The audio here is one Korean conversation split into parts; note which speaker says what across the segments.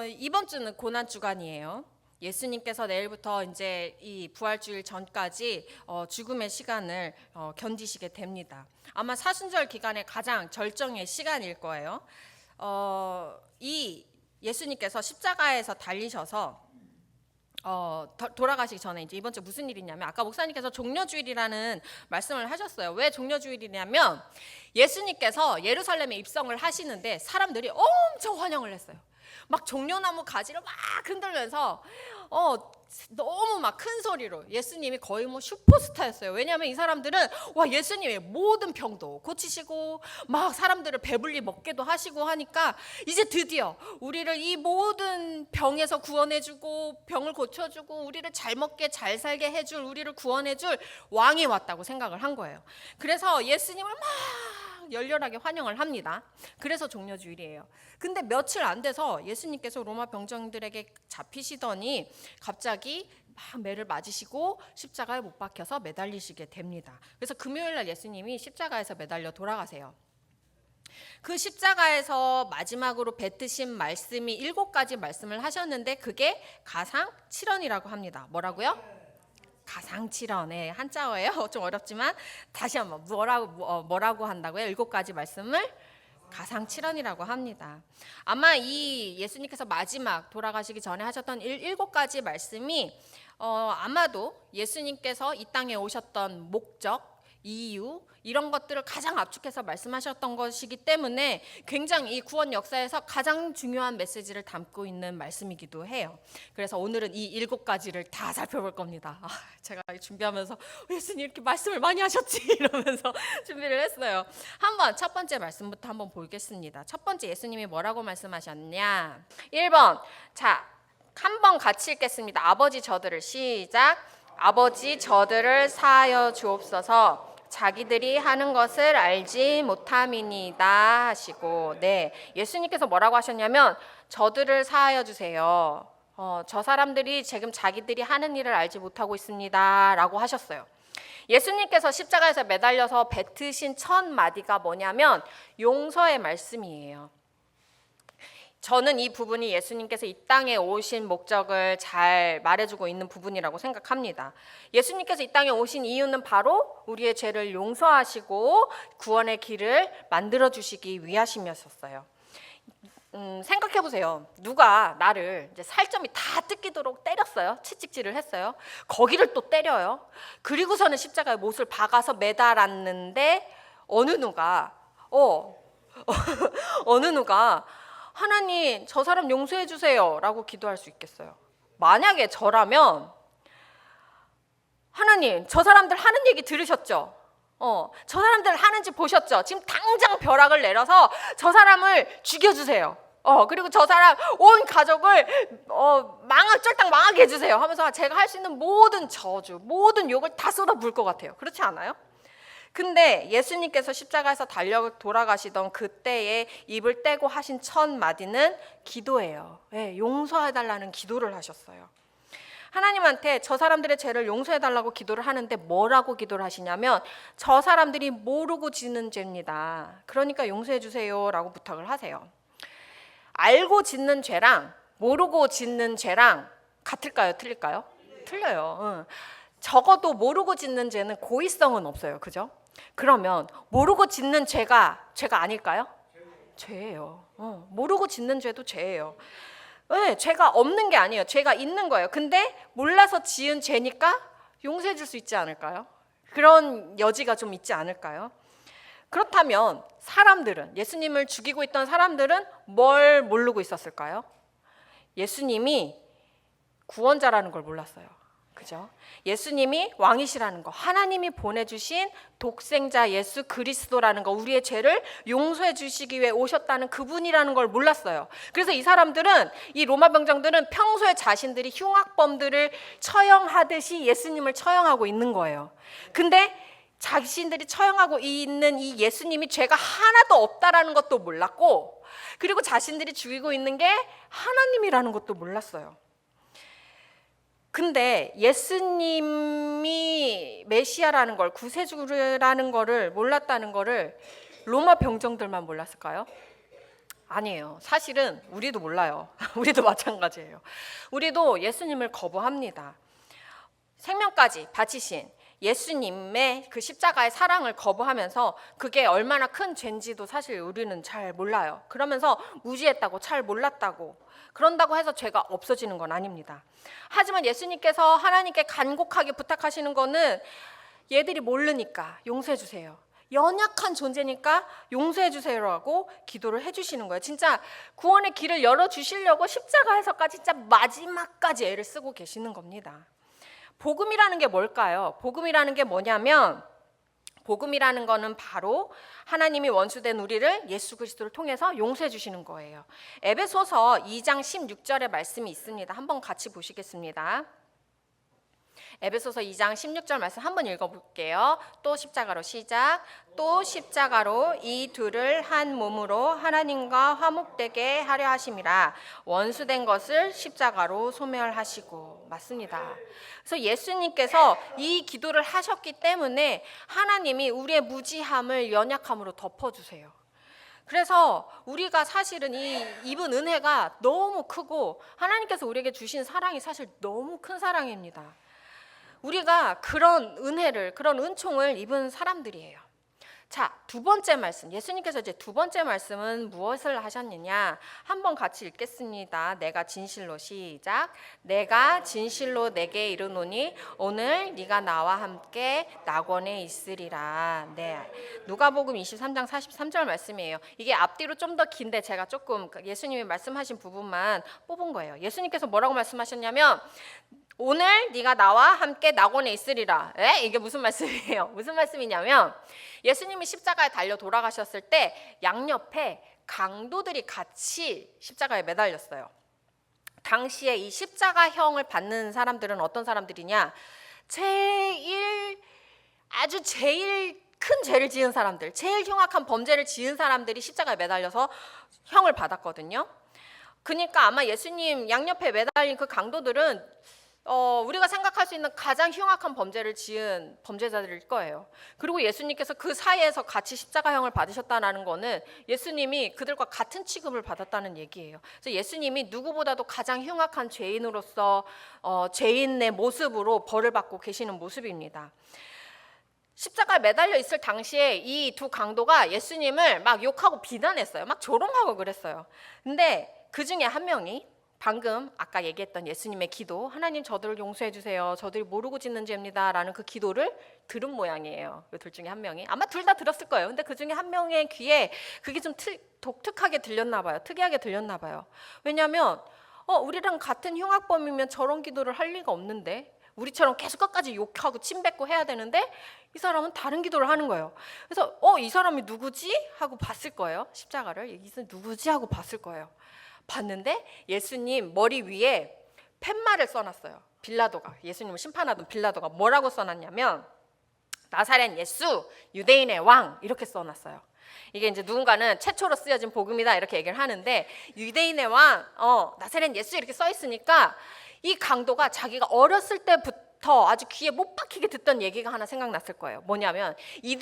Speaker 1: 이번 주는 고난 주간이에요. 예수님께서 내일부터 이제 이 부활주일 전까지 죽음의 시간을 견디시게 됩니다. 아마 사순절 기간의 가장 절정의 시간일 거예요. 이 예수님께서 십자가에서 달리셔서 돌아가시기 전에 이제 이번 주 무슨 일이냐면, 아까 목사님께서 종려주일이라는 말씀을 하셨어요. 왜 종려주일이냐면 예수님께서 예루살렘에 입성을 하시는데 사람들이 엄청 환영을 했어요. 막 종려나무 가지를 막 흔들면서 너무 막 큰 소리로, 예수님이 거의 뭐 슈퍼스타였어요. 왜냐하면 이 사람들은 예수님의 모든 병도 고치시고 막 사람들을 배불리 먹게도 하시고 하니까 이제 드디어 우리를 이 모든 병에서 구원해주고 병을 고쳐주고 우리를 잘 먹게 잘 살게 해줄, 우리를 구원해줄 왕이 왔다고 생각을 한 거예요. 그래서 예수님을 막 열렬하게 환영을 합니다. 그래서 종려주일이에요. 근데 며칠 안 돼서 예수님께서 로마 병정들에게 잡히시더니 갑자기 막 매를 맞으시고 십자가에 못 박혀서 매달리시게 됩니다. 그래서 금요일날 예수님이 십자가에서 매달려 돌아가세요. 그 십자가에서 마지막으로 뱉으신 말씀이 7가지 말씀을 하셨는데 그게 가상칠언이라고 합니다. 뭐라고요? 가상칠언의 한자어예요. 좀 어렵지만 다시 한번 뭐라고 한다고요? 7가지 말씀을 가상칠언이라고 합니다. 아마 이 예수님께서 마지막 돌아가시기 전에 하셨던 7가지 말씀이 아마도 예수님께서 이 땅에 오셨던 목적, 이유, 이런 것들을 가장 압축해서 말씀하셨던 것이기 때문에 굉장히 이 구원 역사에서 가장 중요한 메시지를 담고 있는 말씀이기도 해요. 그래서 오늘은 이 7가지를 다 살펴볼 겁니다. 제가 준비하면서 예수님 이렇게 말씀을 많이 하셨지 이러면서 준비를 했어요. 한번 첫 번째 말씀부터 한번 보겠습니다. 첫 번째 예수님이 뭐라고 말씀하셨냐? 1번, 자, 한번 같이 읽겠습니다. 아버지 저들을, 시작. 아버지 저들을 사하여 주옵소서. 자기들이 하는 것을 알지 못함이니이다 하시고, 네, 예수님께서 뭐라고 하셨냐면 저들을 사하여 주세요. 저 사람들이 지금 자기들이 하는 일을 알지 못하고 있습니다 라고 하셨어요. 예수님께서 십자가에서 매달려서 뱉으신 첫 마디가 뭐냐면 용서의 말씀이에요. 저는 이 부분이 예수님께서 이 땅에 오신 목적을 잘 말해주고 있는 부분이라고 생각합니다. 예수님께서 이 땅에 오신 이유는 바로 우리의 죄를 용서하시고 구원의 길을 만들어주시기 위하심이었어요. 생각해보세요. 누가 나를 이제 살점이 다 뜯기도록 때렸어요. 채찍질을 했어요. 거기를 또 때려요. 그리고서는 십자가에 못을 박아서 매달았는데 어느 누가 하나님 저 사람 용서해 주세요 라고 기도할 수 있겠어요? 만약에 저라면 하나님 저 사람들 하는 얘기 들으셨죠? 저 사람들 하는지 보셨죠? 지금 당장 벼락을 내려서 저 사람을 죽여주세요. 그리고 저 사람 온 가족을 쫄딱 망하게 해주세요 하면서 제가 할 수 있는 모든 저주, 모든 욕을 다 쏟아 부을 것 같아요. 그렇지 않아요? 근데 예수님께서 십자가에서 달려 돌아가시던 그때에 입을 떼고 하신 첫 마디는 기도예요. 네, 용서해달라는 기도를 하셨어요. 하나님한테 저 사람들의 죄를 용서해달라고 기도를 하는데 뭐라고 기도를 하시냐면 저 사람들이 모르고 짓는 죄입니다. 그러니까 용서해 주세요 라고 부탁을 하세요. 알고 짓는 죄랑 모르고 짓는 죄랑 같을까요? 틀릴까요? 틀려요. 적어도 모르고 짓는 죄는 고의성은 없어요. 그죠? 그러면 모르고 짓는 죄가 아닐까요? 죄예요. 모르고 짓는 죄도 죄예요. 네, 죄가 없는 게 아니에요. 죄가 있는 거예요. 근데 몰라서 지은 죄니까 용서해 줄 수 있지 않을까요? 그런 여지가 좀 있지 않을까요? 그렇다면 사람들은, 예수님을 죽이고 있던 사람들은 뭘 모르고 있었을까요? 예수님이 구원자라는 걸 몰랐어요. 그죠? 예수님이 왕이시라는 거, 하나님이 보내주신 독생자 예수 그리스도라는 거, 우리의 죄를 용서해 주시기 위해 오셨다는 그분이라는 걸 몰랐어요. 그래서 이 사람들은, 이 로마 병정들은 평소에 자신들이 흉악범들을 처형하듯이 예수님을 처형하고 있는 거예요. 근데 자신들이 처형하고 있는 이 예수님이 죄가 하나도 없다라는 것도 몰랐고, 그리고 자신들이 죽이고 있는 게 하나님이라는 것도 몰랐어요. 근데 예수님이 메시아라는 걸, 구세주라는 거를 몰랐다는 거를 로마 병정들만 몰랐을까요? 아니에요. 사실은 우리도 몰라요. 우리도 마찬가지예요. 우리도 예수님을 거부합니다. 생명까지 바치신 예수님의 그 십자가의 사랑을 거부하면서 그게 얼마나 큰 죄인지도 사실 우리는 잘 몰라요. 그러면서 무지했다고, 잘 몰랐다고, 그런다고 해서 죄가 없어지는 건 아닙니다. 하지만 예수님께서 하나님께 간곡하게 부탁하시는 거는 얘들이 모르니까 용서해 주세요, 연약한 존재니까 용서해 주세요라고 기도를 해주시는 거예요. 진짜 구원의 길을 열어주시려고 십자가에서까지 진짜 마지막까지 애를 쓰고 계시는 겁니다. 복음이라는 게 뭘까요? 복음이라는 게 뭐냐면, 복음이라는 거는 바로 하나님이 원수된 우리를 예수 그리스도를 통해서 용서해 주시는 거예요. 에베소서 2장 16절의 말씀이 있습니다. 한번 같이 보시겠습니다. 에베소서 2장 16절 말씀 한번 읽어볼게요. 또 십자가로 시작. 또 십자가로 이 둘을 한 몸으로 하나님과 화목되게 하려 하심이라. 원수된 것을 십자가로 소멸하시고. 맞습니다. 그래서 예수님께서 이 기도를 하셨기 때문에 하나님이 우리의 무지함을 연약함으로 덮어주세요. 그래서 우리가 사실은 이 입은 은혜가 너무 크고 하나님께서 우리에게 주신 사랑이 사실 너무 큰 사랑입니다. 우리가 그런 은혜를, 그런 은총을 입은 사람들이에요. 자, 두 번째 말씀, 예수님께서 이제 두 번째 말씀은 무엇을 하셨느냐, 한번 같이 읽겠습니다. 내가 진실로, 시작. 내가 진실로 내게 이르노니 오늘 네가 나와 함께 낙원에 있으리라. 네, 누가복음 23장 43절 말씀이에요. 이게 앞뒤로 좀 더 긴데 제가 조금 예수님이 말씀하신 부분만 뽑은 거예요. 예수님께서 뭐라고 말씀하셨냐면, 오늘 네가 나와 함께 낙원에 있으리라. 이게 무슨 말씀이에요? 무슨 말씀이냐면, 예수님이 십자가에 달려 돌아가셨을 때 양옆에 강도들이 같이 십자가에 매달렸어요. 당시에 이 십자가형을 받는 사람들은 어떤 사람들이냐, 아주 제일 큰 죄를 지은 사람들, 제일 흉악한 범죄를 지은 사람들이 십자가에 매달려서 형을 받았거든요. 그러니까 아마 예수님 양옆에 매달린 그 강도들은 우리가 생각할 수 있는 가장 흉악한 범죄를 지은 범죄자들일 거예요. 그리고 예수님께서 그 사이에서 같이 십자가형을 받으셨다는 거는 예수님이 그들과 같은 취급을 받았다는 얘기예요. 그래서 예수님이 누구보다도 가장 흉악한 죄인으로서 죄인의 모습으로 벌을 받고 계시는 모습입니다. 십자가에 매달려 있을 당시에 이 두 강도가 예수님을 막 욕하고 비난했어요. 막 조롱하고 그랬어요. 근데 그 중에 한 명이 방금 아까 얘기했던 예수님의 기도, 하나님 저들을 용서해 주세요, 저들이 모르고 짓는 죄입니다 라는 그 기도를 들은 모양이에요. 그 둘 중에 한 명이. 아마 둘 다 들었을 거예요. 근데 그 중에 한 명의 귀에 그게 좀 독특하게 들렸나 봐요. 특이하게 들렸나 봐요. 왜냐하면 우리랑 같은 흉악범이면 저런 기도를 할 리가 없는데, 우리처럼 계속 끝까지 욕하고 침뱉고 해야 되는데 이 사람은 다른 기도를 하는 거예요. 그래서 이 사람이 누구지? 하고 봤을 거예요. 십자가를. 이 사람이 누구지? 하고 봤을 거예요. 봤는데 예수님 머리 위에 팻말을 써놨어요. 빌라도가, 예수님을 심판하던 빌라도가 뭐라고 써놨냐면, 나사렛 예수 유대인의 왕, 이렇게 써놨어요. 이게 이제 누군가는 최초로 쓰여진 복음이다 이렇게 얘기를 하는데, 유대인의 왕, 나사렛 예수 이렇게 써 있으니까 이 강도가 자기가 어렸을 때부터 아주 귀에 못 박히게 듣던 얘기가 하나 생각났을 거예요. 뭐냐면, 이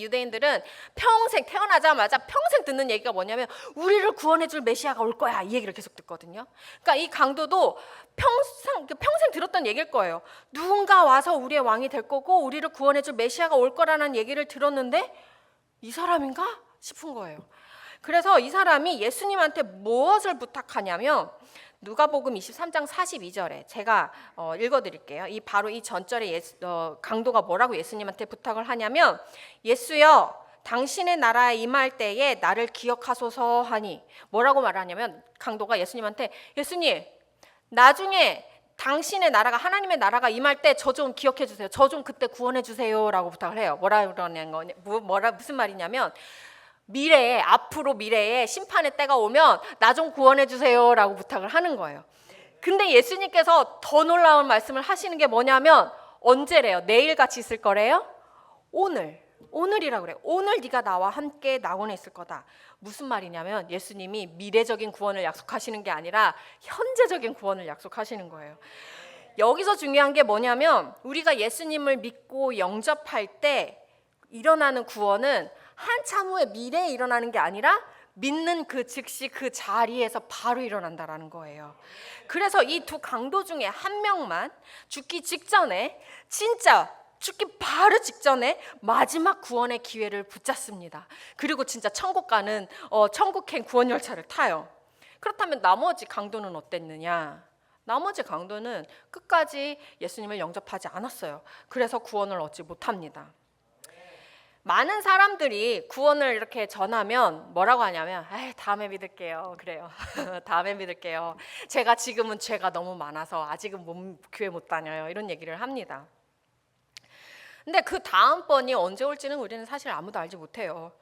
Speaker 1: 유대인들은 평생, 태어나자마자 평생 듣는 얘기가 뭐냐면, 우리를 구원해 줄 메시아가 올 거야, 이 얘기를 계속 듣거든요. 그러니까 이 강도도 평생 들었던 얘기일 거예요. 누군가 와서 우리의 왕이 될 거고 우리를 구원해 줄 메시아가 올 거라는 얘기를 들었는데 이 사람인가 싶은 거예요. 그래서 이 사람이 예수님한테 무엇을 부탁하냐면, 누가복음 23장 42절에 제가 읽어드릴게요. 바로 이 전절에 강도가 뭐라고 예수님한테 부탁을 하냐면, 예수여 당신의 나라에 임할 때에 나를 기억하소서 하니, 뭐라고 말하냐면, 강도가 예수님한테, 예수님 나중에 당신의 나라가, 하나님의 나라가 임할 때 저 좀 기억해 주세요, 저 좀 그때 구원해 주세요 라고 부탁을 해요. 무슨 말이냐면, 앞으로 미래에 심판의 때가 오면 나 좀 구원해 주세요 라고 부탁을 하는 거예요. 근데 예수님께서 더 놀라운 말씀을 하시는 게 뭐냐면, 언제래요? 내일같이 있을 거래요? 오늘이라고 그래요. 오늘 네가 나와 함께 낙원에 있을 거다. 무슨 말이냐면, 예수님이 미래적인 구원을 약속하시는 게 아니라 현재적인 구원을 약속하시는 거예요. 여기서 중요한 게 뭐냐면, 우리가 예수님을 믿고 영접할 때 일어나는 구원은 한참 후에 미래에 일어나는 게 아니라 믿는 그 즉시 그 자리에서 바로 일어난다라는 거예요. 그래서 이 두 강도 중에 한 명만 죽기 직전에, 진짜 죽기 바로 직전에 마지막 구원의 기회를 붙잡습니다. 그리고 진짜 천국 가는 천국행 구원 열차를 타요. 그렇다면 나머지 강도는 어땠느냐? 나머지 강도는 끝까지 예수님을 영접하지 않았어요. 그래서 구원을 얻지 못합니다. 많은 사람들이 구원을 이렇게 전하면 뭐라고 하냐면, 다음에 믿을게요. 그래요. 다음에 믿을게요. 제가 지금은 죄가 너무 많아서 아직은 교회 못 다녀요. 이런 얘기를 합니다. 근데 그 다음번이 언제 올지는 우리는 사실 아무도 알지 못해요.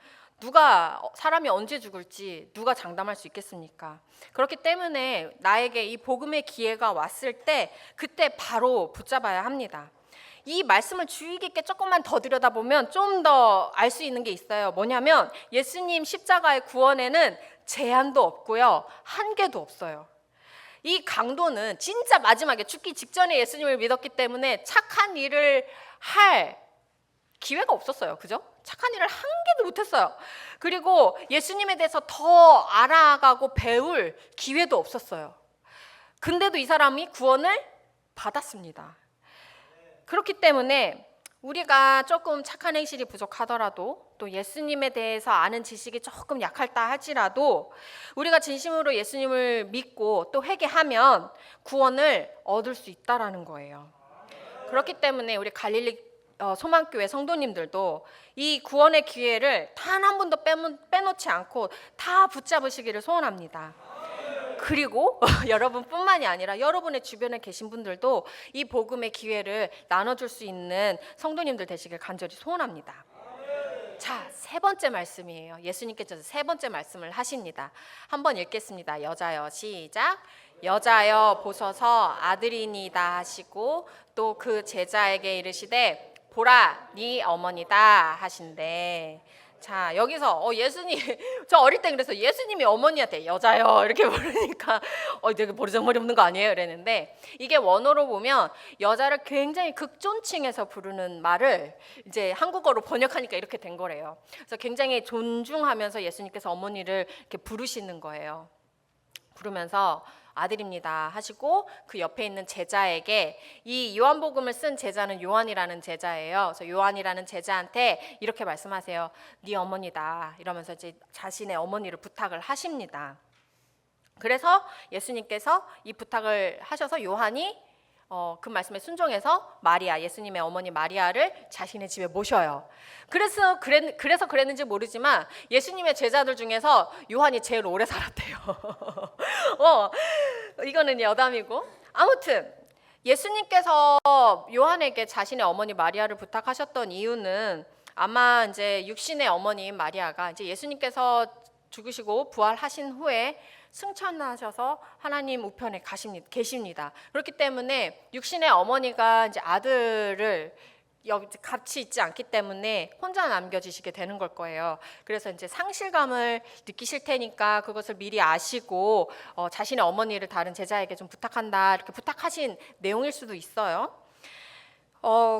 Speaker 1: 사람이 언제 죽을지 누가 장담할 수 있겠습니까? 그렇기 때문에 나에게 이 복음의 기회가 왔을 때 그때 바로 붙잡아야 합니다. 이 말씀을 주의 깊게 조금만 더 들여다보면 좀 더 알 수 있는 게 있어요. 뭐냐면 예수님 십자가의 구원에는 제한도 없고요, 한계도 없어요. 이 강도는 진짜 마지막에 죽기 직전에 예수님을 믿었기 때문에 착한 일을 할 기회가 없었어요. 그죠? 착한 일을 한 개도 못했어요. 그리고 예수님에 대해서 더 알아가고 배울 기회도 없었어요. 근데도 이 사람이 구원을 받았습니다. 그렇기 때문에 우리가 조금 착한 행실이 부족하더라도, 또 예수님에 대해서 아는 지식이 조금 약할다 할지라도 우리가 진심으로 예수님을 믿고 또 회개하면 구원을 얻을 수 있다라는 거예요. 그렇기 때문에 우리 갈릴리 소망교회 성도님들도 이 구원의 기회를 단 한 번도 빼놓지 않고 다 붙잡으시기를 소원합니다. 그리고 여러분뿐만이 아니라 여러분의 주변에 계신 분들도 이 복음의 기회를 나눠줄 수 있는 성도님들 되시길 간절히 소원합니다. 자, 세 번째 말씀이에요. 예수님께서 세 번째 말씀을 하십니다. 한번 읽겠습니다. 여자여, 시작. 여자여 보소서 아들이니이다 하시고 또 그 제자에게 이르시되 보라 네 어머니다 하신대. 자, 여기서 예수님, 저 어릴 때 그래서 예수님이 어머니한테 여자요 이렇게 부르니까 되게 버르장머리 없는 거 아니에요? 이랬는데, 이게 원어로 보면 여자를 굉장히 극존칭해서 부르는 말을 이제 한국어로 번역하니까 이렇게 된 거래요. 그래서 굉장히 존중하면서 예수님께서 어머니를 이렇게 부르시는 거예요. 부르면서 아들입니다 하시고 그 옆에 있는 제자에게, 이 요한복음을 쓴 제자는 요한이라는 제자예요. 그래서 요한이라는 제자한테 이렇게 말씀하세요. 네 어머니다 이러면서 이제 자신의 어머니를 부탁을 하십니다. 그래서 예수님께서 이 부탁을 하셔서 요한이 그 말씀에 순종해서 마리아, 예수님의 어머니 마리아를 자신의 집에 모셔요. 그래서 그랬는지 모르지만 예수님의 제자들 중에서 요한이 제일 오래 살았대요. 이거는 여담이고, 아무튼 예수님께서 요한에게 자신의 어머니 마리아를 부탁하셨던 이유는 아마 이제 육신의 어머니인 마리아가 이제 예수님께서 죽으시고 부활하신 후에 승천하셔서 하나님 우편에 계십니다. 그렇기 때문에 육신의 어머니가 이제 아들을 같이 있지 않기 때문에 혼자 남겨지시게 되는 걸 거예요. 그래서 이제 상실감을 느끼실 테니까 그것을 미리 아시고 자신의 어머니를 다른 제자에게 좀 부탁한다 이렇게 부탁하신 내용일 수도 있어요.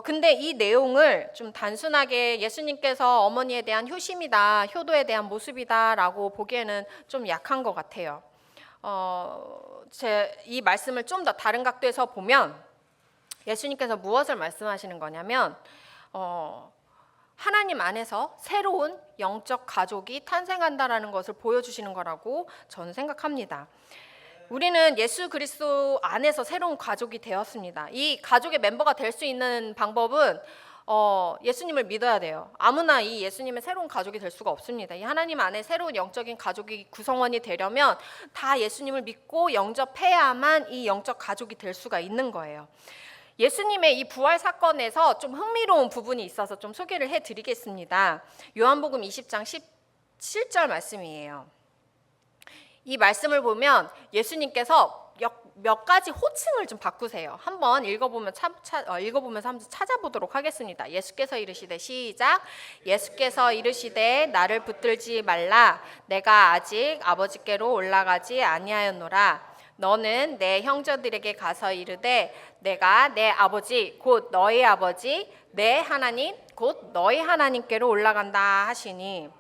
Speaker 1: 근데 이 내용을 좀 단순하게 예수님께서 어머니에 대한 효심이다, 효도에 대한 모습이다라고 보기에는 좀 약한 것 같아요. 이 말씀을 좀 더 다른 각도에서 보면 예수님께서 무엇을 말씀하시는 거냐면 하나님 안에서 새로운 영적 가족이 탄생한다라는 것을 보여주시는 거라고 저는 생각합니다. 우리는 예수 그리스도 안에서 새로운 가족이 되었습니다. 이 가족의 멤버가 될 수 있는 방법은 예수님을 믿어야 돼요. 아무나 이 예수님의 새로운 가족이 될 수가 없습니다. 이 하나님 안에 새로운 영적인 가족이 구성원이 되려면 다 예수님을 믿고 영접해야만 이 영적 가족이 될 수가 있는 거예요. 예수님의 이 부활 사건에서 좀 흥미로운 부분이 있어서 좀 소개를 해드리겠습니다. 요한복음 20장 17절 말씀이에요. 이 말씀을 보면 예수님께서 몇 가지 호칭을 좀 바꾸세요. 한번 읽어보면서 한번 찾아보도록 하겠습니다. 예수께서 이르시되, 시작. 예수께서 이르시되 나를 붙들지 말라. 내가 아직 아버지께로 올라가지 아니하였노라. 너는 내 형제들에게 가서 이르되 내가 내 아버지 곧 너희 아버지 내 하나님 곧 너희 하나님께로 올라간다 하시니.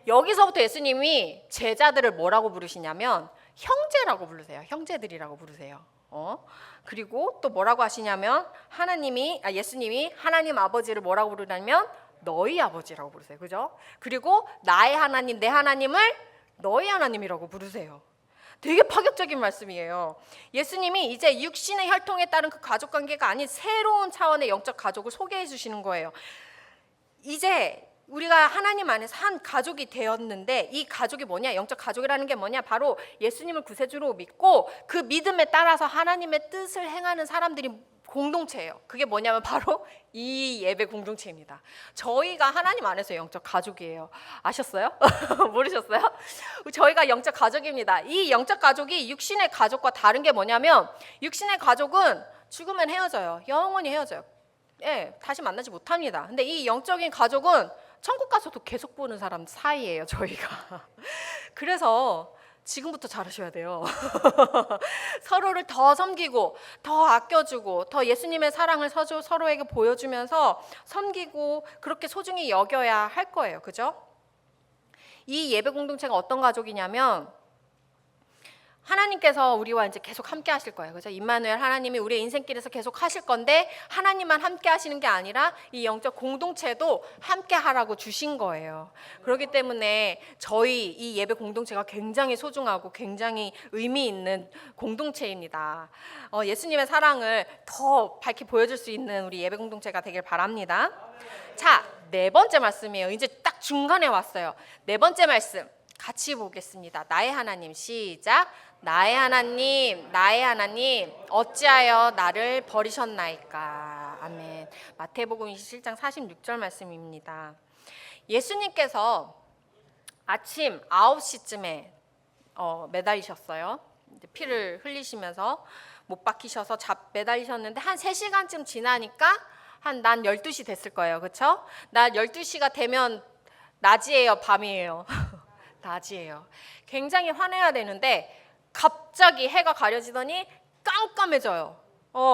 Speaker 1: 여기서부터 예수님이 제자들을 뭐라고 부르시냐면 형제라고 부르세요. 형제들이라고 부르세요. 그리고 또 뭐라고 하시냐면 예수님이 하나님 아버지를 뭐라고 부르냐면 너희 아버지라고 부르세요. 그죠? 그리고 나의 하나님, 내 하나님을 너희 하나님이라고 부르세요. 되게 파격적인 말씀이에요. 예수님이 이제 육신의 혈통에 따른 그 가족 관계가 아닌 새로운 차원의 영적 가족을 소개해 주시는 거예요. 이제 우리가 하나님 안에서 한 가족이 되었는데, 이 가족이 뭐냐? 영적 가족이라는 게 뭐냐? 바로 예수님을 구세주로 믿고 그 믿음에 따라서 하나님의 뜻을 행하는 사람들이 공동체예요. 그게 뭐냐면 바로 이 예배 공동체입니다. 저희가 하나님 안에서 영적 가족이에요. 아셨어요? 모르셨어요? 저희가 영적 가족입니다. 이 영적 가족이 육신의 가족과 다른 게 뭐냐면, 육신의 가족은 죽으면 헤어져요. 영원히 헤어져요. 예, 다시 만나지 못합니다. 근데 이 영적인 가족은 천국 가서도 계속 보는 사람 사이예요, 저희가. 그래서 지금부터 잘하셔야 돼요. 서로를 더 섬기고 더 아껴주고 더 예수님의 사랑을 서로에게 보여주면서 섬기고 그렇게 소중히 여겨야 할 거예요. 그죠? 이 예배 공동체가 어떤 가족이냐면, 하나님께서 우리와 이제 계속 함께 하실 거예요. 그죠? 임마누엘 하나님이 우리의 인생길에서 계속 하실 건데, 하나님만 함께 하시는 게 아니라 이 영적 공동체도 함께 하라고 주신 거예요. 그렇기 때문에 저희 이 예배 공동체가 굉장히 소중하고 굉장히 의미 있는 공동체입니다. 예수님의 사랑을 더 밝히 보여줄 수 있는 우리 예배 공동체가 되길 바랍니다. 자, 네 번째 말씀이에요. 이제 딱 중간에 왔어요. 네 번째 말씀 같이 보겠습니다. 나의 하나님, 시작. 나의 하나님, 나의 하나님, 어찌하여 나를 버리셨나이까. 아멘. 마태복음 27장 46절 말씀입니다. 예수님께서 아침 9시쯤에 매달리셨어요. 피를 흘리시면서 못 박히셔서 매달리셨는데, 한 3시간쯤 지나니까 난 12시 됐을 거예요. 그렇죠? 나 12시가 되면 낮이에요, 밤이에요? 낮이에요. 굉장히 화내야 되는데 갑자기 해가 가려지더니 깜깜해져요.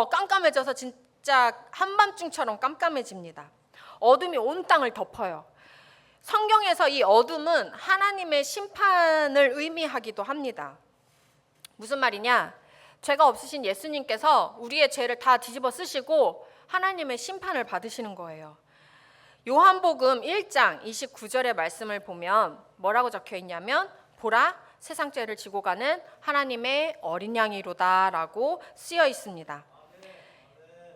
Speaker 1: 깜깜해져서 진짜 한밤중처럼 깜깜해집니다. 어둠이 온 땅을 덮어요. 성경에서 이 어둠은 하나님의 심판을 의미하기도 합니다. 무슨 말이냐? 죄가 없으신 예수님께서 우리의 죄를 다 뒤집어 쓰시고 하나님의 심판을 받으시는 거예요. 요한복음 1장 29절의 말씀을 보면 뭐라고 적혀 있냐면, 보라, 세상 죄를 지고 가는 하나님의 어린 양이로다 라고 쓰여 있습니다.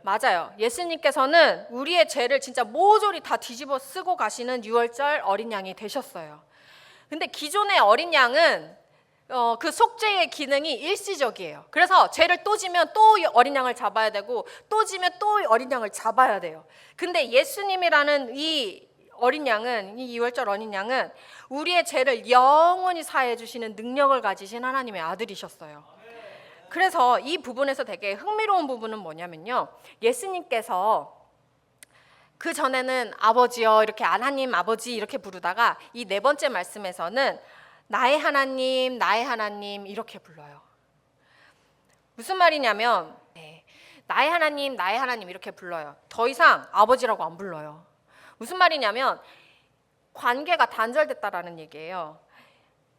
Speaker 1: 맞아요. 예수님께서는 우리의 죄를 진짜 모조리 다 뒤집어 쓰고 가시는 유월절 어린 양이 되셨어요. 근데 기존의 어린 양은 그 속죄의 기능이 일시적이에요. 그래서 죄를 또 지면 또 어린 양을 잡아야 되고, 또 지면 또 어린 양을 잡아야 돼요. 근데 예수님이라는 이 어린 양은, 이 유월절 어린 양은 우리의 죄를 영원히 사해 주시는 능력을 가지신 하나님의 아들이셨어요. 그래서 이 부분에서 되게 흥미로운 부분은 뭐냐면요, 예수님께서 그 전에는 아버지요 이렇게 하나님 아버지 이렇게 부르다가 이 네 번째 말씀에서는 나의 하나님, 나의 하나님 이렇게 불러요. 무슨 말이냐면, 나의 하나님, 나의 하나님 이렇게 불러요. 더 이상 아버지라고 안 불러요. 무슨 말이냐면 관계가 단절됐다라는 얘기예요.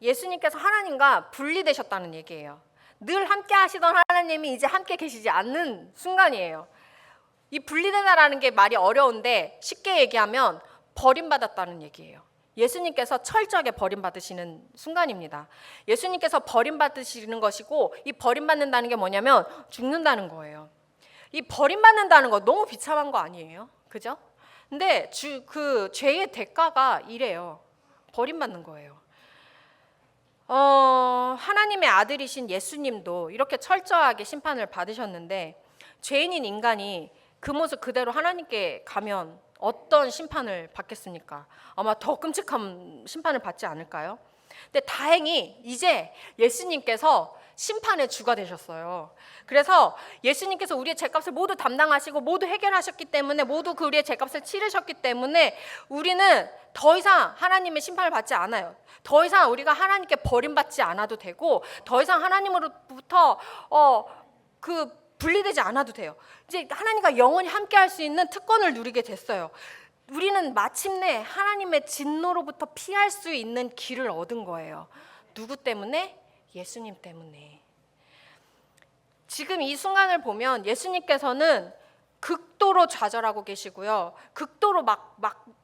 Speaker 1: 예수님께서 하나님과 분리되셨다는 얘기예요. 늘 함께 하시던 하나님이 이제 함께 계시지 않는 순간이에요. 이 분리되다라는 게 말이 어려운데 쉽게 얘기하면 버림받았다는 얘기예요. 예수님께서 철저하게 버림받으시는 순간입니다. 예수님께서 버림받으시는 것이고, 이 버림받는다는 게 뭐냐면 죽는다는 거예요. 이 버림받는다는 거 너무 비참한 거 아니에요? 그죠? 근데 그 죄의 대가가 이래요. 버림받는 거예요. 하나님의 아들이신 예수님도 이렇게 철저하게 심판을 받으셨는데, 죄인인 인간이 그 모습 그대로 하나님께 가면 어떤 심판을 받겠습니까? 아마 더 끔찍한 심판을 받지 않을까요? 근데 다행히 이제 예수님께서 심판의 주가 되셨어요. 그래서 예수님께서 우리의 죄값을 모두 담당하시고 모두 해결하셨기 때문에, 모두 그 우리의 죄값을 치르셨기 때문에 우리는 더 이상 하나님의 심판을 받지 않아요. 더 이상 우리가 하나님께 버림받지 않아도 되고, 더 이상 하나님으로부터 분리되지 않아도 돼요. 이제 하나님과 영원히 함께 할 수 있는 특권을 누리게 됐어요. 우리는 마침내 하나님의 진노로부터 피할 수 있는 길을 얻은 거예요. 누구 때문에? 예수님 때문에. 지금 이 순간을 보면 예수님께서는 극도로 좌절하고 계시고요. 극도로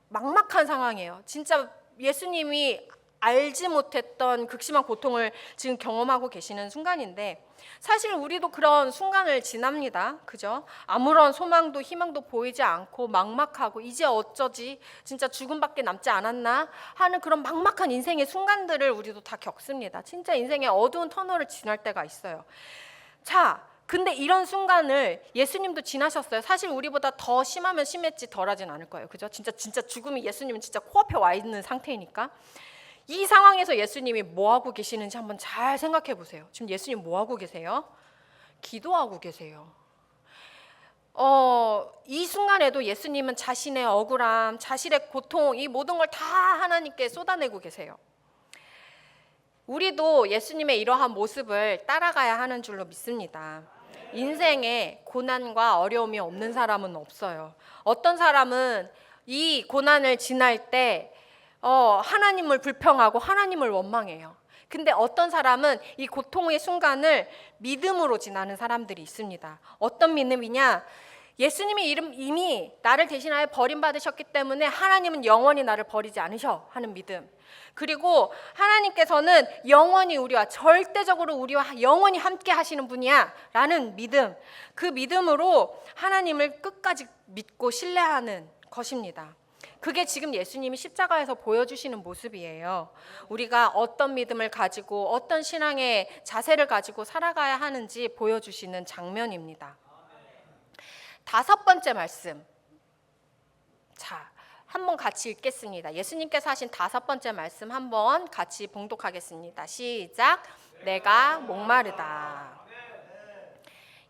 Speaker 1: 막막한 상황이에요. 진짜 예수님이 알지 못했던 극심한 고통을 지금 경험하고 계시는 순간인데, 사실 우리도 그런 순간을 지납니다. 그죠? 아무런 소망도 희망도 보이지 않고 막막하고 이제 어쩌지? 진짜 죽음밖에 남지 않았나? 하는 그런 막막한 인생의 순간들을 우리도 다 겪습니다. 진짜 인생의 어두운 터널을 지날 때가 있어요. 자, 근데 이런 순간을 예수님도 지나셨어요. 사실 우리보다 더 심하면 심했지 덜하진 않을 거예요. 그죠? 진짜 죽음이 예수님은 진짜 코앞에 와 있는 상태이니까. 이 상황에서 예수님이 뭐 하고 계시는지 한번 잘 생각해 보세요. 지금 예수님 뭐 하고 계세요? 기도하고 계세요. 이 순간에도 예수님은 자신의 억울함, 자신의 고통, 이 모든 걸 다 하나님께 쏟아내고 계세요. 우리도 예수님의 이러한 모습을 따라가야 하는 줄로 믿습니다. 인생에 고난과 어려움이 없는 사람은 없어요. 어떤 사람은 이 고난을 지날 때 하나님을 불평하고 하나님을 원망해요. 근데 어떤 사람은 이 고통의 순간을 믿음으로 지나는 사람들이 있습니다. 어떤 믿음이냐? 예수님이 이미 나를 대신하여 버림받으셨기 때문에 하나님은 영원히 나를 버리지 않으셔 하는 믿음. 그리고 하나님께서는 영원히 우리와, 절대적으로 우리와 영원히 함께 하시는 분이야 라는 믿음. 그 믿음으로 하나님을 끝까지 믿고 신뢰하는 것입니다. 그게 지금 예수님이 십자가에서 보여주시는 모습이에요. 우리가 어떤 믿음을 가지고 어떤 신앙의 자세를 가지고 살아가야 하는지 보여주시는 장면입니다. 5번째 말씀. 자, 한번 같이 읽겠습니다. 예수님께서 하신 5번째 말씀 한번 같이 봉독하겠습니다. 시작. 내가 목마르다.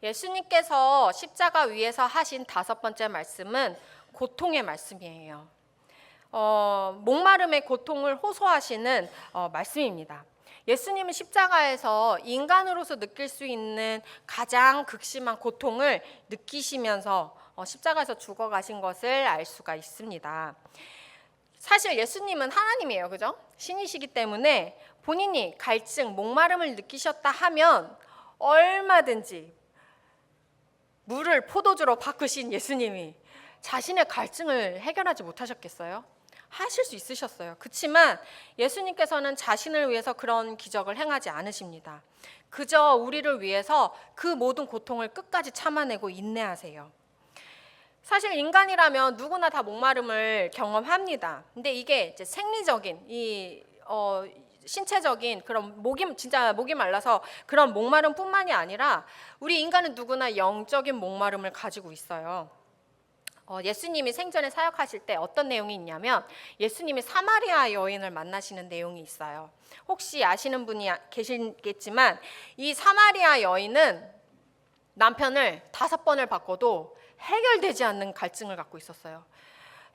Speaker 1: 예수님께서 십자가 위에서 하신 5번째 말씀은 고통의 말씀이에요. 목마름의 고통을 호소하시는 말씀입니다. 예수님은 십자가에서 인간으로서 느낄 수 있는 가장 극심한 고통을 느끼시면서 십자가에서 죽어가신 것을 알 수가 있습니다. 사실 예수님은 하나님이에요. 그죠? 신이시기 때문에 본인이 갈증, 목마름을 느끼셨다 하면 얼마든지 물을 포도주로 바꾸신 예수님이 자신의 갈증을 해결하지 못하셨겠어요? 하실 수 있으셨어요. 그렇지만 예수님께서는 자신을 위해서 그런 기적을 행하지 않으십니다. 그저 우리를 위해서 그 모든 고통을 끝까지 참아내고 인내하세요. 사실 인간이라면 누구나 다 목마름을 경험합니다. 근데 이게 이제 생리적인 신체적인 그런 진짜 목이 말라서 그런 목마름뿐만이 아니라 우리 인간은 누구나 영적인 목마름을 가지고 있어요. 예수님이 생전에 사역하실 때 어떤 내용이 있냐면 예수님이 사마리아 여인을 만나시는 내용이 있어요. 혹시 아시는 분이 계시겠지만 이 사마리아 여인은 남편을 5번을 바꿔도 해결되지 않는 갈증을 갖고 있었어요.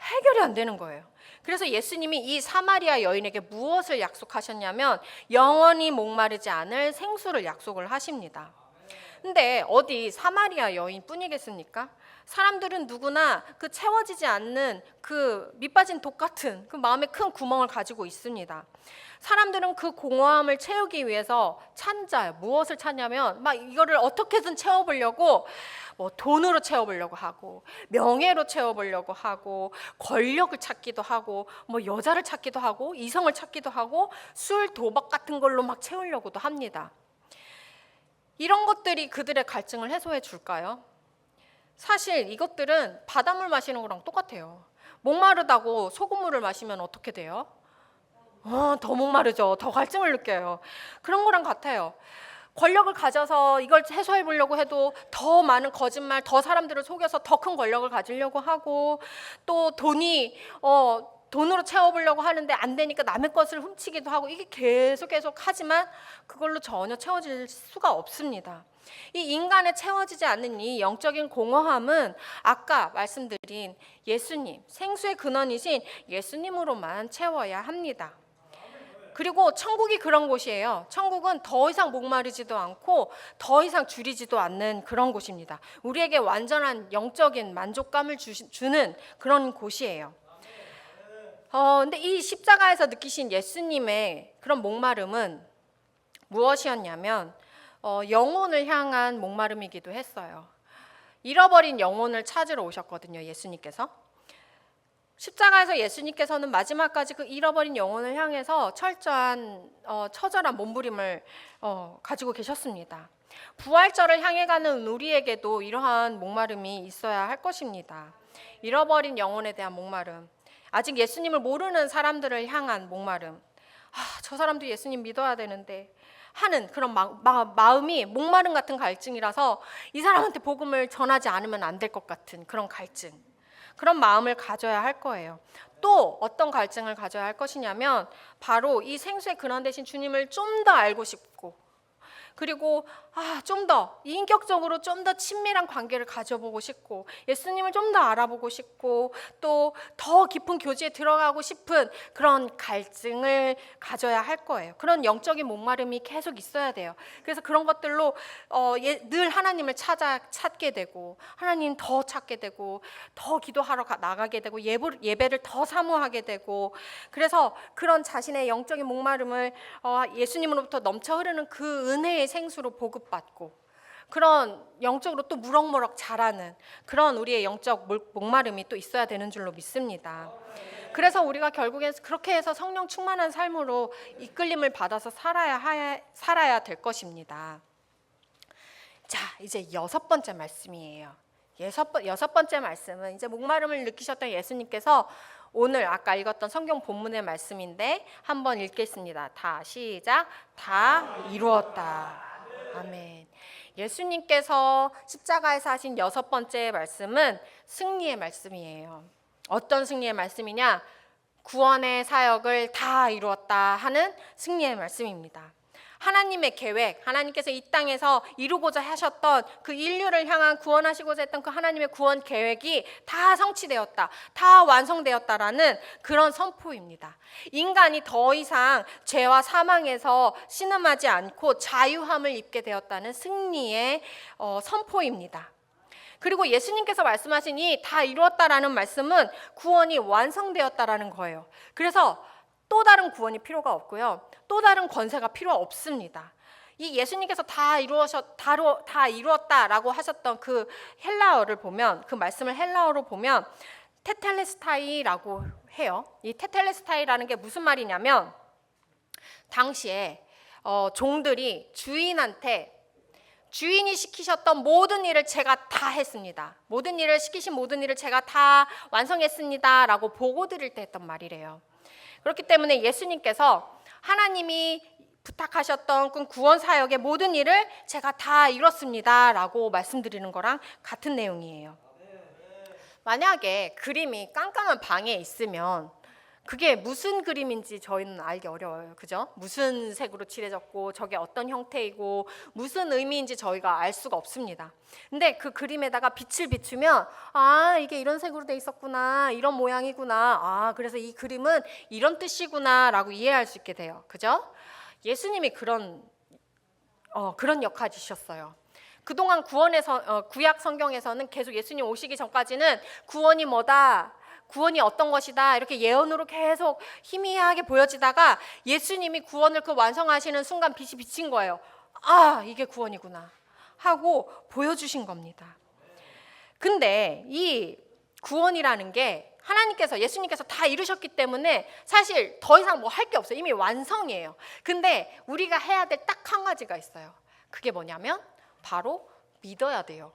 Speaker 1: 해결이 안 되는 거예요. 그래서 예수님이 이 사마리아 여인에게 무엇을 약속하셨냐면 영원히 목마르지 않을 생수를 약속을 하십니다. 근데 어디 사마리아 여인뿐이겠습니까? 사람들은 누구나 그 채워지지 않는 그 밑빠진 독 같은 그 마음에 큰 구멍을 가지고 있습니다. 사람들은 그 공허함을 채우기 위해서 찾아요. 무엇을 찾냐면 막 이거를 어떻게든 채워보려고 돈으로 채워보려고 하고 명예로 채워보려고 하고 권력을 찾기도 하고 여자를 찾기도 하고 이성을 찾기도 하고 술, 도박 같은 걸로 막 채우려고도 합니다. 이런 것들이 그들의 갈증을 해소해 줄까요? 사실 이것들은 바닷물 마시는 거랑 똑같아요. 목마르다고 소금물을 마시면 어떻게 돼요? 더 목마르죠. 더 갈증을 느껴요. 그런 거랑 같아요. 권력을 가져서 이걸 해소해 보려고 해도 더 많은 거짓말, 더 사람들을 속여서 더 큰 권력을 가지려고 하고 또 돈으로 채워보려고 하는데 안 되니까 남의 것을 훔치기도 하고 이게 계속 하지만 그걸로 전혀 채워질 수가 없습니다. 이 인간의 채워지지 않는 이 영적인 공허함은 아까 말씀드린 예수님, 생수의 근원이신 예수님으로만 채워야 합니다. 그리고 천국이 그런 곳이에요. 천국은 더 이상 목마르지도 않고 더 이상 줄이지도 않는 그런 곳입니다. 우리에게 완전한 영적인 만족감을 주는 그런 곳이에요. 근데 이 십자가에서 느끼신 예수님의 그런 목마름은 무엇이었냐면 영혼을 향한 목마름이기도 했어요. 잃어버린 영혼을 찾으러 오셨거든요, 예수님께서. 십자가에서 예수님께서는 마지막까지 그 잃어버린 영혼을 향해서 철저한 처절한 몸부림을 가지고 계셨습니다. 부활절을 향해 가는 우리에게도 이러한 목마름이 있어야 할 것입니다. 잃어버린 영혼에 대한 목마름, 아직 예수님을 모르는 사람들을 향한 목마름, 저 사람도 예수님 믿어야 되는데 하는 그런 마음이 목마름 같은 갈증이라서 이 사람한테 복음을 전하지 않으면 안 될 것 같은 그런 갈증, 그런 마음을 가져야 할 거예요. 또 어떤 갈증을 가져야 할 것이냐면 바로 이 생수의 근원 되신 주님을 좀 더 알고 싶고, 그리고 좀 더 인격적으로 좀 더 친밀한 관계를 가져보고 싶고, 예수님을 좀 더 알아보고 싶고, 또 더 깊은 교제에 들어가고 싶은 그런 갈증을 가져야 할 거예요. 그런 영적인 목마름이 계속 있어야 돼요. 그래서 그런 것들로 늘 하나님을 찾게 되고, 하나님 더 찾게 되고, 더 기도하러 나가게 되고, 예배를 더 사모하게 되고, 그래서 그런 자신의 영적인 목마름을 예수님으로부터 넘쳐 흐르는 그 은혜의 생수로 보급받고, 그런 영적으로 또 무럭무럭 자라는 그런 우리의 영적 목마름이 또 있어야 되는 줄로 믿습니다. 그래서 우리가 결국엔 그렇게 해서 성령 충만한 삶으로 이끌림을 받아서 살아야 될 것입니다. 자, 이제 6번째 말씀이에요. 여섯 번째 말씀은 이제 목마름을 느끼셨던 예수님께서 오늘 아까 읽었던 성경 본문의 말씀인데 한번 읽겠습니다. 다 시작. 다 이루었다. 아멘. 예수님께서 십자가에서 하신 6번째 말씀은 승리의 말씀이에요. 어떤 승리의 말씀이냐? 구원의 사역을 다 이루었다 하는 승리의 말씀입니다. 하나님의 계획, 하나님께서 이 땅에서 이루고자 하셨던 그 인류를 향한 구원하시고자 했던 그 하나님의 구원 계획이 다 성취되었다, 다 완성되었다라는 그런 선포입니다. 인간이 더 이상 죄와 사망에서 신음하지 않고 자유함을 입게 되었다는 승리의 선포입니다. 그리고 예수님께서 말씀하신 이 다 이루었다라는 말씀은 구원이 완성되었다라는 거예요. 그래서 또 다른 구원이 필요가 없고요, 또 다른 권세가 필요 없습니다. 이 예수님께서 다 이루었다라고 하셨던 그 헬라어를 보면, 그 말씀을 헬라어로 보면 테텔레스타이라고 해요. 이 테텔레스타이라는 게 무슨 말이냐면, 당시에 종들이 주인이 시키셨던 모든 일을 제가 다 했습니다. 모든 일을 시키신 모든 일을 제가 다 완성했습니다라고 보고 드릴 때 했던 말이래요. 그렇기 때문에 예수님께서 하나님이 부탁하셨던 그 구원 사역의 모든 일을 제가 다 이뤘습니다라고 말씀드리는 거랑 같은 내용이에요. 만약에 그림이 깜깜한 방에 있으면 그게 무슨 그림인지 저희는 알기 어려워요. 그죠? 무슨 색으로 칠해졌고 저게 어떤 형태이고 무슨 의미인지 저희가 알 수가 없습니다. 근데 그 그림에다가 빛을 비추면 이게 이런 색으로 돼 있었구나, 이런 모양이구나, 그래서 이 그림은 이런 뜻이구나 라고 이해할 수 있게 돼요. 그죠? 예수님이 그런 역할이셨어요. 그동안 구약 성경에서는 계속 예수님 오시기 전까지는 구원이 뭐다, 구원이 어떤 것이다 이렇게 예언으로 계속 희미하게 보여지다가 예수님이 구원을 완성하시는 순간 빛이 비친 거예요. 이게 구원이구나 하고 보여주신 겁니다. 근데 이 구원이라는 게 예수님께서 다 이루셨기 때문에 사실 더 이상 뭐 할 게 없어요. 이미 완성이에요. 근데 우리가 해야 될 딱 한 가지가 있어요. 그게 뭐냐면 바로 믿어야 돼요.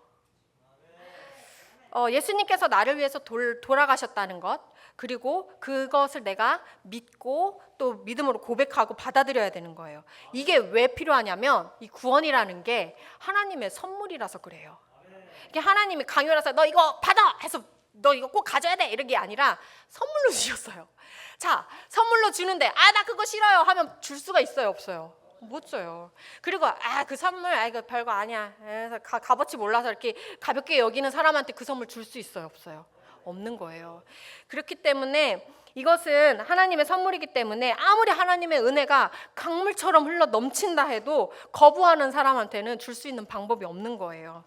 Speaker 1: 예수님께서 나를 위해서 돌아가셨다는 것, 그리고 그것을 내가 믿고 또 믿음으로 고백하고 받아들여야 되는 거예요. 이게 왜 필요하냐면 이 구원이라는 게 하나님의 선물이라서 그래요. 이게 하나님이 강요라서 너 이거 받아 해서 너 이거 꼭 가져야 돼 이런 게 아니라 선물로 주셨어요. 자, 선물로 주는데 나 그거 싫어요 하면 줄 수가 있어요, 없어요? 못 줘요. 그리고 그 선물 이거 별거 아니야, 그래서 값어치 몰라서 이렇게 가볍게 여기는 사람한테 그 선물 줄 수 있어요, 없어요? 없는 거예요. 그렇기 때문에 이것은 하나님의 선물이기 때문에 아무리 하나님의 은혜가 강물처럼 흘러 넘친다 해도 거부하는 사람한테는 줄 수 있는 방법이 없는 거예요.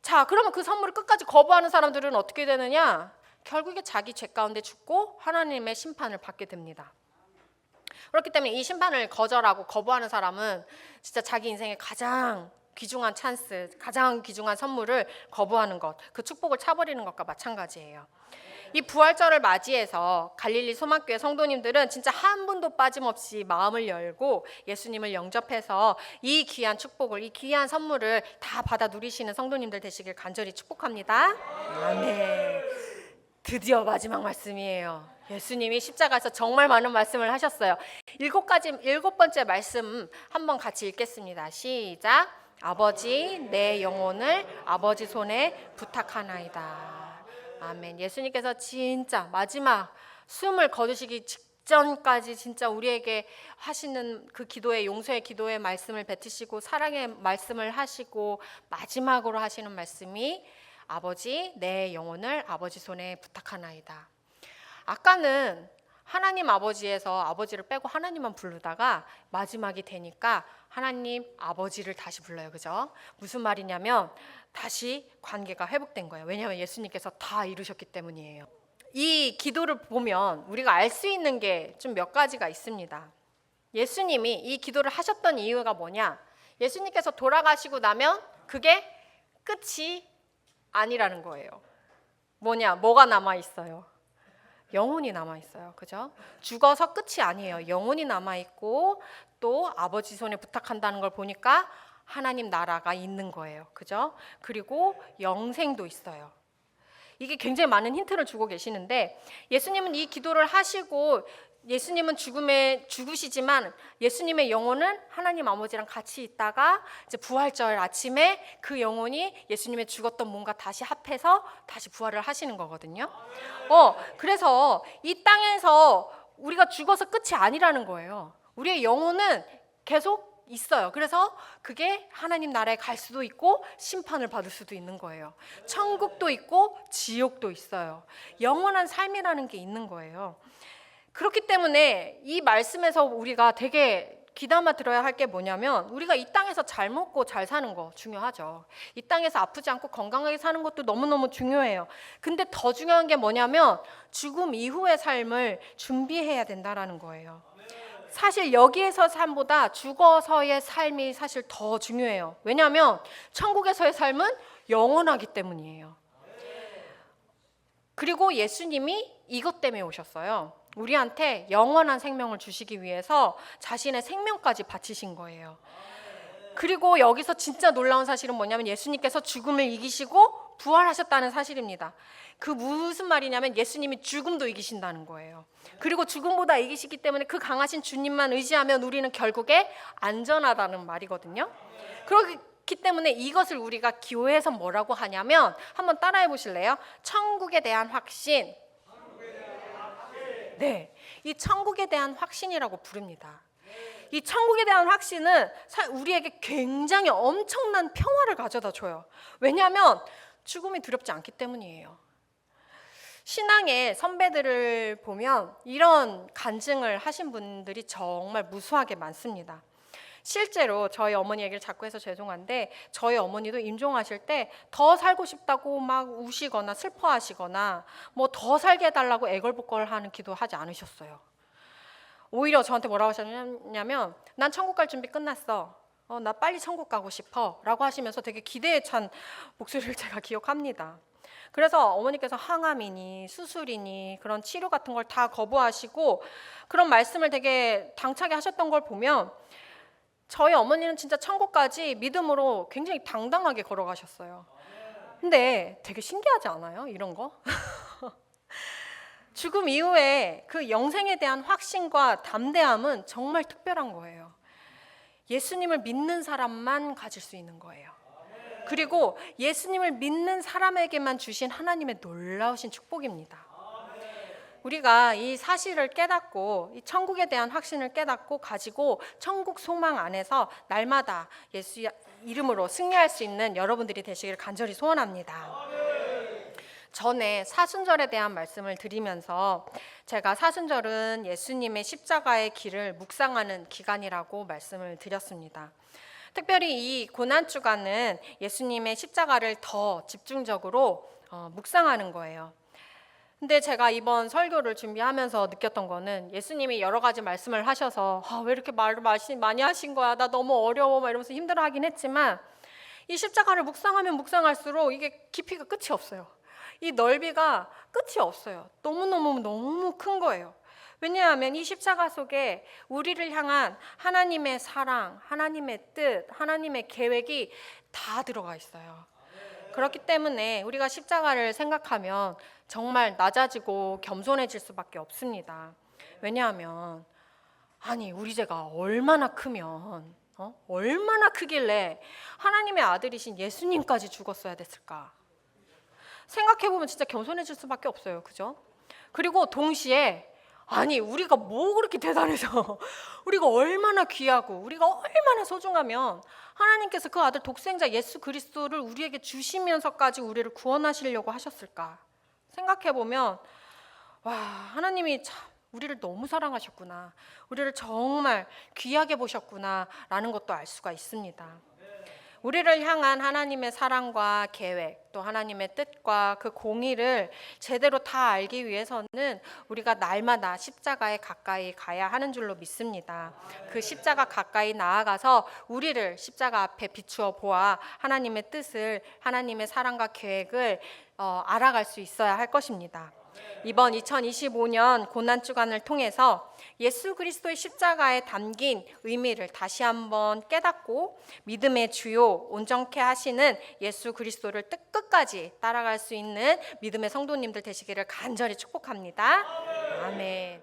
Speaker 1: 자, 그러면 그 선물을 끝까지 거부하는 사람들은 어떻게 되느냐? 결국에 자기 죄 가운데 죽고 하나님의 심판을 받게 됩니다. 그렇기 때문에 이 심판을 거절하고 거부하는 사람은 진짜 자기 인생의 가장 귀중한 찬스, 가장 귀중한 선물을 거부하는 것, 그 축복을 차버리는 것과 마찬가지예요. 이 부활절을 맞이해서 갈릴리 소망교회 성도님들은 진짜 한 분도 빠짐없이 마음을 열고 예수님을 영접해서 이 귀한 축복을, 이 귀한 선물을 다 받아 누리시는 성도님들 되시길 간절히 축복합니다. 아멘. 드디어 마지막 말씀이에요. 예수님이 십자가에서 정말 많은 말씀을 하셨어요. 7번째 말씀 한번 같이 읽겠습니다. 시작. 아버지, 내 영혼을 아버지 손에 부탁하나이다. 아멘. 예수님께서 진짜 마지막 숨을 거두시기 직전까지 진짜 우리에게 하시는 그 기도의, 용서의 기도의 말씀을 뱉으시고 사랑의 말씀을 하시고 마지막으로 하시는 말씀이 아버지, 내 영혼을 아버지 손에 부탁하나이다. 아까는 하나님 아버지에서 아버지를 빼고 하나님만 부르다가 마지막이 되니까 하나님 아버지를 다시 불러요. 그죠? 무슨 말이냐면 다시 관계가 회복된 거예요. 왜냐하면 예수님께서 다 이루셨기 때문이에요. 이 기도를 보면 우리가 알 수 있는 게 좀 몇 가지가 있습니다. 예수님이 이 기도를 하셨던 이유가 뭐냐? 예수님께서 돌아가시고 나면 그게 끝이 아니라는 거예요. 뭐냐? 뭐가 남아있어요? 영혼이 남아있어요. 그죠? 죽어서 끝이 아니에요. 영혼이 남아있고 또 아버지 손에 부탁한다는 걸 보니까 하나님 나라가 있는 거예요. 그죠? 그리고 영생도 있어요. 이게 굉장히 많은 힌트를 주고 계시는데 예수님은 이 기도를 하시고 예수님은 죽음에 죽으시지만 예수님의 영혼은 하나님 아버지랑 같이 있다가 이제 부활절 아침에 그 영혼이 예수님의 죽었던 몸과 다시 합해서 다시 부활을 하시는 거거든요. 그래서 이 땅에서 우리가 죽어서 끝이 아니라는 거예요. 우리의 영혼은 계속 있어요. 그래서 그게 하나님 나라에 갈 수도 있고 심판을 받을 수도 있는 거예요. 천국도 있고 지옥도 있어요. 영원한 삶이라는 게 있는 거예요. 그렇기 때문에 이 말씀에서 우리가 되게 귀담아 들어야 할 게 뭐냐면 우리가 이 땅에서 잘 먹고 잘 사는 거 중요하죠. 이 땅에서 아프지 않고 건강하게 사는 것도 너무너무 중요해요. 근데 더 중요한 게 뭐냐면 죽음 이후의 삶을 준비해야 된다라는 거예요. 사실 여기에서 삶보다 죽어서의 삶이 사실 더 중요해요. 왜냐하면 천국에서의 삶은 영원하기 때문이에요. 그리고 예수님이 이것 때문에 오셨어요. 우리한테 영원한 생명을 주시기 위해서 자신의 생명까지 바치신 거예요. 그리고 여기서 진짜 놀라운 사실은 뭐냐면 예수님께서 죽음을 이기시고 부활하셨다는 사실입니다. 그 무슨 말이냐면 예수님이 죽음도 이기신다는 거예요. 그리고 죽음보다 이기시기 때문에 그 강하신 주님만 의지하면 우리는 결국에 안전하다는 말이거든요. 그렇기 때문에 이것을 우리가 교회에서 뭐라고 하냐면 한번 따라해 보실래요? 천국에 대한 확신. 네, 이 천국에 대한 확신이라고 부릅니다. 이 천국에 대한 확신은 우리에게 굉장히 엄청난 평화를 가져다 줘요. 왜냐하면 죽음이 두렵지 않기 때문이에요. 신앙의 선배들을 보면 이런 간증을 하신 분들이 정말 무수하게 많습니다. 실제로 저희 어머니 얘기를 자꾸 해서 죄송한데 저희 어머니도 임종하실 때 더 살고 싶다고 막 우시거나 슬퍼하시거나 뭐 더 살게 해달라고 애걸복걸하는 기도하지 않으셨어요. 오히려 저한테 뭐라고 하셨냐면 난 천국 갈 준비 끝났어. 나 빨리 천국 가고 싶어 라고 하시면서 되게 기대에 찬 목소리를 제가 기억합니다. 그래서 어머니께서 항암이니 수술이니 그런 치료 같은 걸 다 거부하시고 그런 말씀을 되게 당차게 하셨던 걸 보면 저희 어머니는 진짜 천국까지 믿음으로 굉장히 당당하게 걸어가셨어요. 근데 되게 신기하지 않아요? 이런 거? 죽음 이후에 그 영생에 대한 확신과 담대함은 정말 특별한 거예요. 예수님을 믿는 사람만 가질 수 있는 거예요. 그리고 예수님을 믿는 사람에게만 주신 하나님의 놀라우신 축복입니다. 우리가 이 사실을 깨닫고 이 천국에 대한 확신을 깨닫고 가지고 천국 소망 안에서 날마다 예수 이름으로 승리할 수 있는 여러분들이 되시기를 간절히 소원합니다. 전에 사순절에 대한 말씀을 드리면서 제가 사순절은 예수님의 십자가의 길을 묵상하는 기간이라고 말씀을 드렸습니다. 특별히 이 고난주간은 예수님의 십자가를 더 집중적으로 묵상하는 거예요. 근데 제가 이번 설교를 준비하면서 느꼈던 거는 예수님이 여러 가지 말씀을 하셔서 왜 이렇게 말을 많이 하신 거야? 나 너무 어려워. 막 이러면서 힘들어하긴 했지만 이 십자가를 묵상하면 묵상할수록 이게 깊이가 끝이 없어요. 이 넓이가 끝이 없어요. 너무 큰 거예요. 왜냐하면 이 십자가 속에 우리를 향한 하나님의 사랑, 하나님의 뜻, 하나님의 계획이 다 들어가 있어요. 그렇기 때문에 우리가 십자가를 생각하면 정말 낮아지고 겸손해질 수밖에 없습니다. 왜냐하면 우리 죄가 얼마나 크면 얼마나 크길래 하나님의 아들이신 예수님까지 죽었어야 됐을까? 생각해보면 진짜 겸손해질 수밖에 없어요. 그죠? 그리고 동시에 우리가 뭐 그렇게 대단해서 우리가 얼마나 귀하고 우리가 얼마나 소중하면 하나님께서 그 아들 독생자 예수 그리스도를 우리에게 주시면서까지 우리를 구원하시려고 하셨을까? 생각해보면 하나님이 참 우리를 너무 사랑하셨구나, 우리를 정말 귀하게 보셨구나 라는 것도 알 수가 있습니다. 우리를 향한 하나님의 사랑과 계획, 또 하나님의 뜻과 그 공의를 제대로 다 알기 위해서는 우리가 날마다 십자가에 가까이 가야 하는 줄로 믿습니다. 그 십자가 가까이 나아가서 우리를 십자가 앞에 비추어 보아 하나님의 뜻을, 하나님의 사랑과 계획을 알아갈 수 있어야 할 것입니다. 이번 2025년 고난주간을 통해서 예수 그리스도의 십자가에 담긴 의미를 다시 한번 깨닫고 믿음의 주요, 온전케 하시는 예수 그리스도를 끝까지 따라갈 수 있는 믿음의 성도님들 되시기를 간절히 축복합니다. 아멘.